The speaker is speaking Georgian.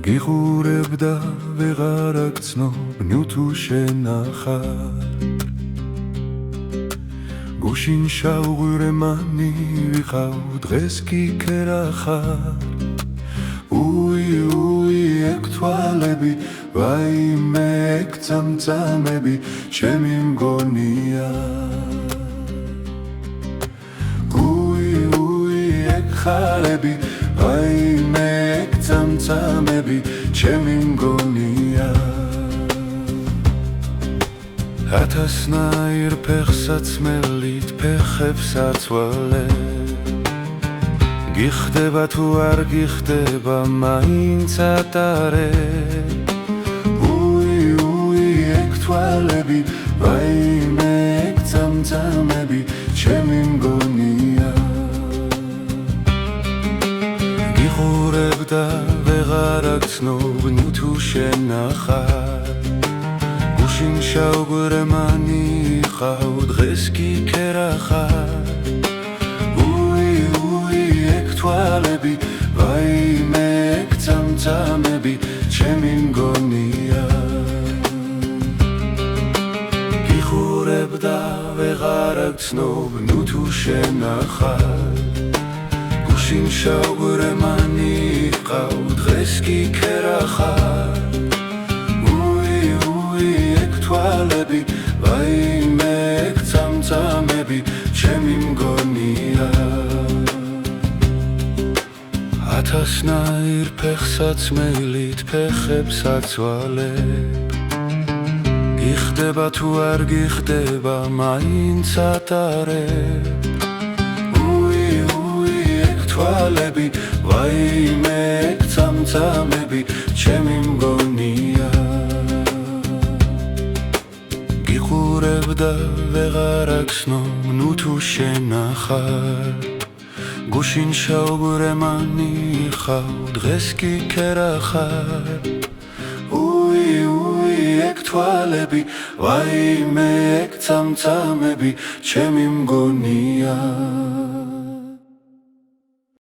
გიხურებდა ვეღარ აქცნობ ნუ შენახარ გუშინ შავღვრემანი ვიყავ დღეს კი ქერახარ უი ეგ თვალები ვაიმე ეგ წამწამები ჩემი მგონია უი ეგ ხალები ვაიმე ეგ წამწამები ჩემი მგონია ათასნაირ ფეხსაცმელით ფეხებსაც ვალე გიხდება თუ არ გიხდება მაინც ატარე უი ეგ თვალები ვაიმე ეგ წამწამები ჩემი მგონია გიხურებდა ვეღარ აქცნობ ნუ თუ შენახარ გუშინ შავღვრემანი ვიყავ დღეს კი ქერახარ თვალები ვაიმე ეგ წამწამები ჩემი მგონია გიხურებდა ვეღარ აქცნობ ნუ თუ შენახარ გუშინ შავღვრემანი ვიყავ დღეს კი ქერახარ უი ეგ თვალები ვაიმე ეგ წამწამები ჩემი მგონია ათასნაირ ფეხსაცმელით ფეხებსაც ვალებ გიხდება თუ არ გიხდება მაინც ატარებ უი ეგ თვალები ვაიმე ეგ წამწამები ჩემი მგონია გიხურებდა ვეღარ აქცნობ ნუ თუ შენახარ გუშინ შავღვრემანი ვიყავ დღეს კი ქერახარ უი ეგ თვალები ვაიმე ეგ წამწამები ჩემი მგონია